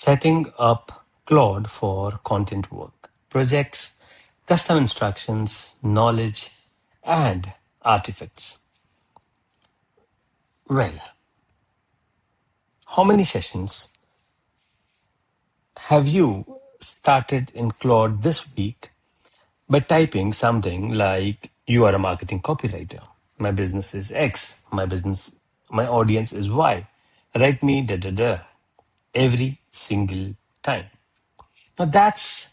setting up Claude for content work, projects, custom instructions, knowledge, and artifacts. Well, how many sessions have you started in Claude this week by typing something like, you are a marketing copywriter. My business is X. My audience is Y. Write me da da da every single time. Now that's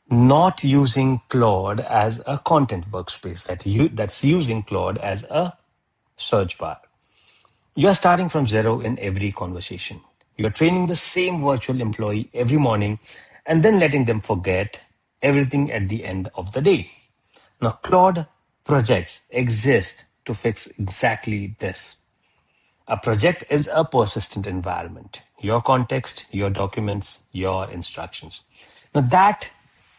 not using Claude as a content workspace. That's using Claude as a search bar. You're starting from zero in every conversation. You're training the same virtual employee every morning and then letting them forget everything at the end of the day. Now, Claude Projects exist to fix exactly this. A project is a persistent environment. Your context, your documents, your instructions. Now, that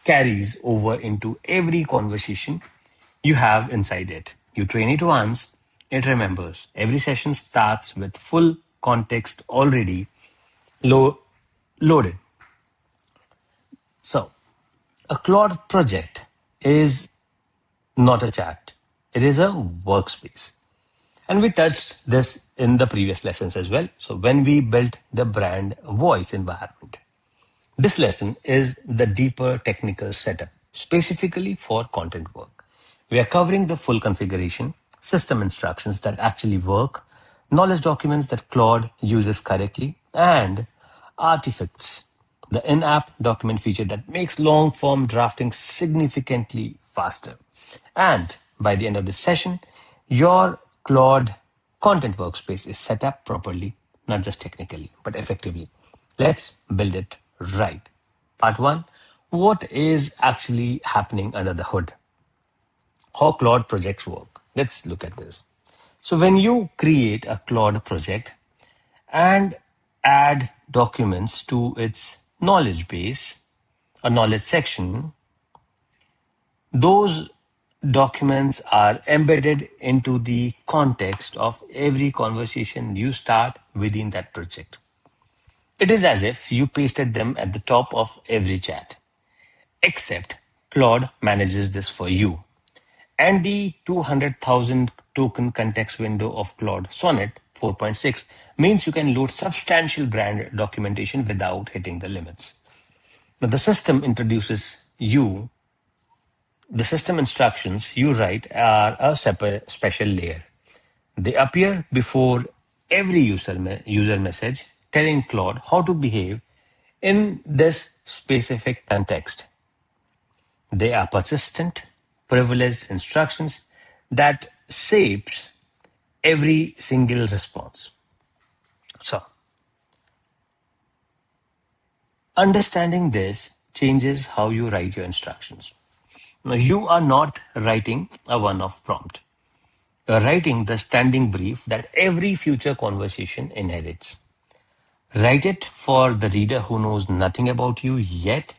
carries over into every conversation you have inside it. You train it once, it remembers. Every session starts with full context already loaded. So, a Claude project is not a chat, it is a workspace. And we touched this in the previous lessons as well. So, when we built the brand voice environment, this lesson is the deeper technical setup, specifically for content work. We are covering the full configuration, system instructions that actually work, knowledge documents that Claude uses correctly, and artifacts, the in-app document feature that makes long-form drafting significantly faster. And by the end of this session, your Claude content workspace is set up properly, not just technically, but effectively. Let's build it right. Part one, what is actually happening under the hood? How Claude projects work. Let's look at this. So when you create a Claude project and add documents to its knowledge base, a knowledge section, those documents are embedded into the context of every conversation you start within that project. It is as if you pasted them at the top of every chat, except Claude manages this for you. And the 200,000 token context window of Claude Sonnet 4.6 means you can load substantial brand documentation without hitting the limits. Now, the system instructions you write are a separate special layer. They appear before every user message telling Claude how to behave in this specific context. They are persistent, privileged instructions that shapes every single response. So, understanding this changes how you write your instructions. Now, you are not writing a one-off prompt. You're writing the standing brief that every future conversation inherits. Write it for the reader who knows nothing about you yet,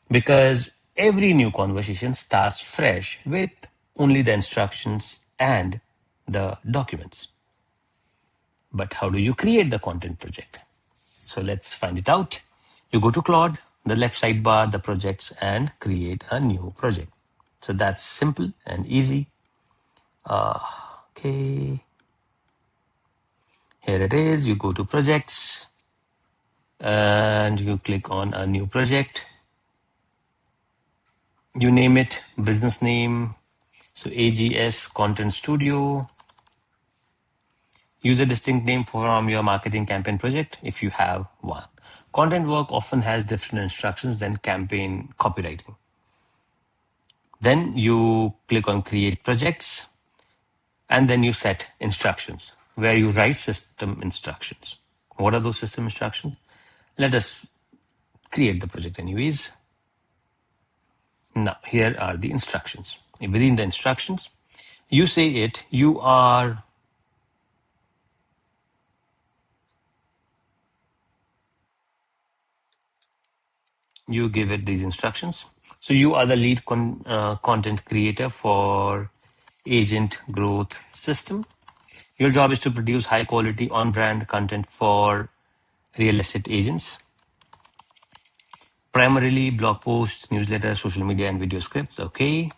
because every new conversation starts fresh with only the instructions and the documents. But how do you create the content project? So let's find it out. You go to Claude, the left sidebar, the projects, and create a new project. So that's simple and easy. Okay. Here it is. You go to projects and you click on a new project. You name it, business name. So AGS Content Studio. Use a distinct name from your marketing campaign project if you have one. Content work often has different instructions than campaign copywriting. Then you click on create projects and then you set instructions where you write system instructions. What are those system instructions? Let us create the project anyways. Now, here are the instructions. Within the instructions, you say it, you give it these instructions. So you are the lead content creator for Agent Growth System. Your job is to produce high quality on-brand content for real estate agents. Primarily blog posts, newsletters, social media, and video scripts. Okay.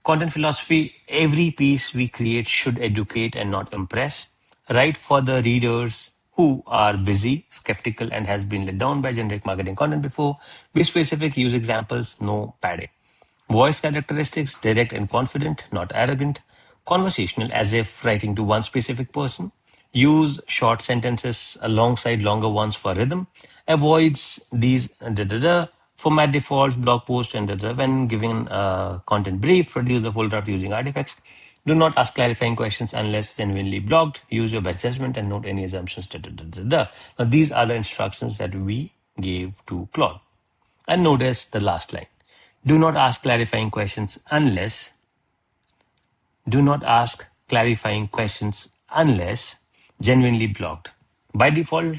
Content philosophy, every piece we create should educate and not impress. Write for the readers who are busy, skeptical, and has been let down by generic marketing content before. Be specific, use examples, no padding. Voice characteristics, direct and confident, not arrogant. Conversational, as if writing to one specific person. Use short sentences alongside longer ones for rhythm. Avoids these format defaults, blog post, and when giving a content brief. Produce the full draft using artifacts. Do not ask clarifying questions unless genuinely blocked. Use your best judgment and note any assumptions. Now, these are the instructions that we gave to Claude. And notice the last line. Do not ask clarifying questions unless do not ask clarifying questions unless genuinely blocked. By default,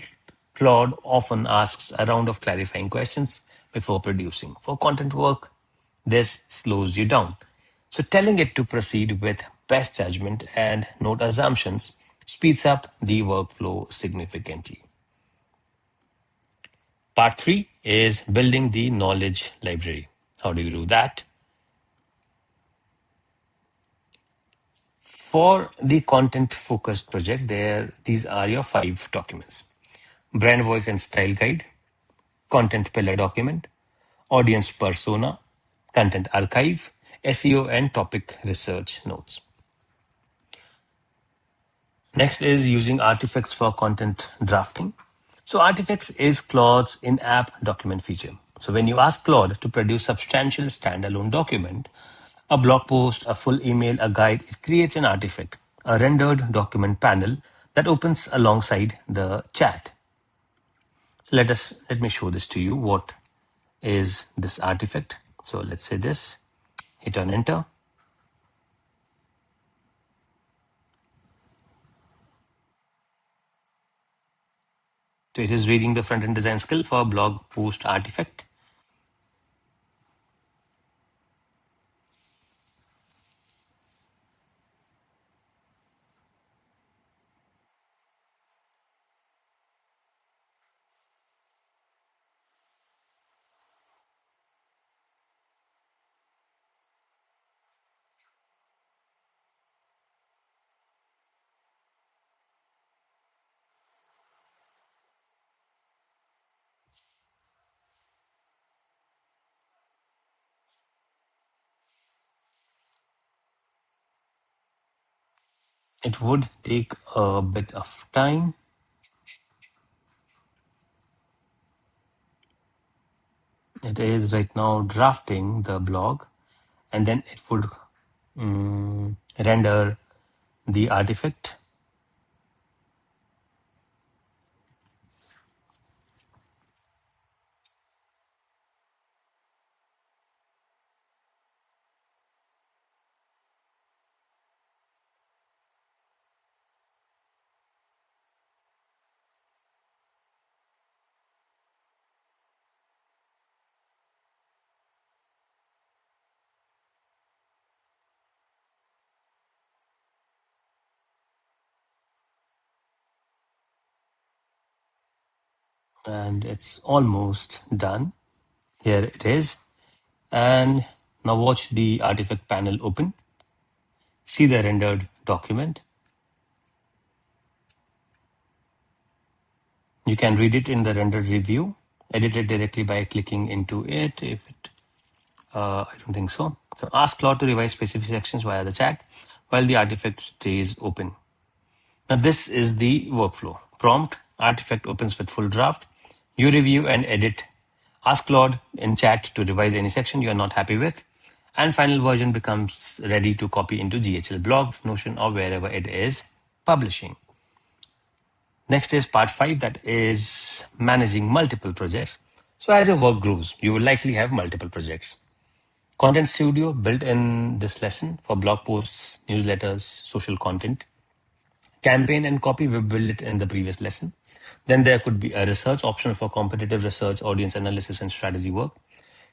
Claude often asks a round of clarifying questions before producing. For content work, this slows you down. So telling it to proceed with best judgment and note assumptions speeds up the workflow significantly. Part 3 is building the knowledge library. How do you do that? For the content focused project, these are your 5 documents: brand voice and style guide, content pillar document, audience persona, content archive, SEO and topic research notes. Next is using artifacts for content drafting. So artifacts is Claude's in-app document feature. So when you ask Claude to produce substantial standalone document, a blog post, a full email, a guide, it creates an artifact, a rendered document panel that opens alongside the chat. So let me show this to you. What is this artifact? So let's say this, hit on enter. So it is reading the front-end design skill for blog post artifact. It would take a bit of time. It is right now drafting the blog, and then it would render the artifact. And it's almost done. Here it is. And now watch the artifact panel open. See the rendered document. You can read it in the rendered review. Edit it directly by clicking into it. If it, I don't think so. So ask Claude to revise specific sections via the chat while the artifact stays open. Now this is the workflow. Prompt, artifact opens with full draft. You review and edit. Ask Claude in chat to revise any section you are not happy with. And final version becomes ready to copy into GHL blog, Notion, or wherever it is publishing. Next is part 5, that is managing multiple projects. So as your work grows, you will likely have multiple projects. Content Studio built in this lesson for blog posts, newsletters, social content. Campaign and copy, we built it in the previous lesson. Then there could be a research option for competitive research, audience analysis, and strategy work.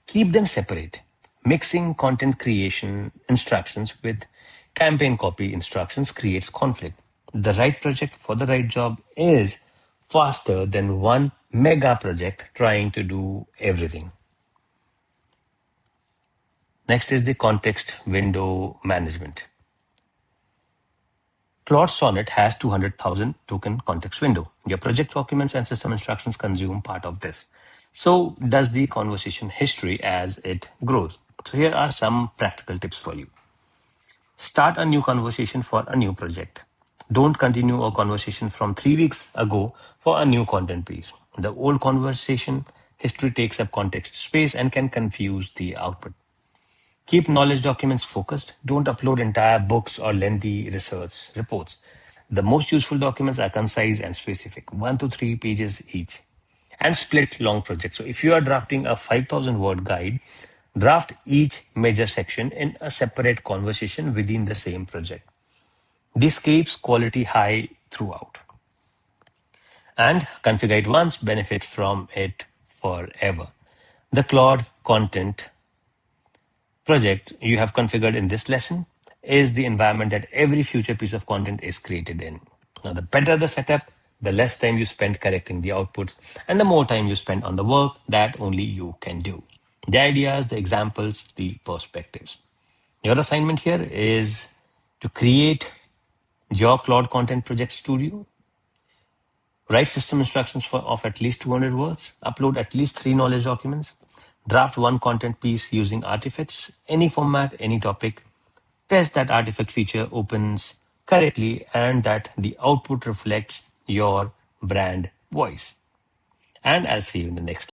Keep them separate. Mixing content creation instructions with campaign copy instructions creates conflict. The right project for the right job is faster than one mega project trying to do everything. Next is the context window management. Claude Sonnet has 200,000 token context window. Your project documents and system instructions consume part of this. So does the conversation history as it grows. So here are some practical tips for you. Start a new conversation for a new project. Don't continue a conversation from 3 weeks ago for a new content piece. The old conversation history takes up context space and can confuse the output. Keep knowledge documents focused. Don't upload entire books or lengthy research reports. The most useful documents are concise and specific, 1 to 3 pages each. And split long projects. So if you are drafting a 5,000 word guide, draft each major section in a separate conversation within the same project. This keeps quality high throughout. And configure it once, benefit from it forever. The Claude content project you have configured in this lesson is the environment that every future piece of content is created in. Now, the better the setup, the less time you spend correcting the outputs, and the more time you spend on the work that only you can do. The ideas, the examples, the perspectives. Your assignment here is to create your Claude Content Project Studio. Write system instructions of at least 200 words. Upload at least 3 knowledge documents. Draft one content piece using artifacts, any format, any topic. Test that artifact feature opens correctly and that the output reflects your brand voice. And I'll see you in the next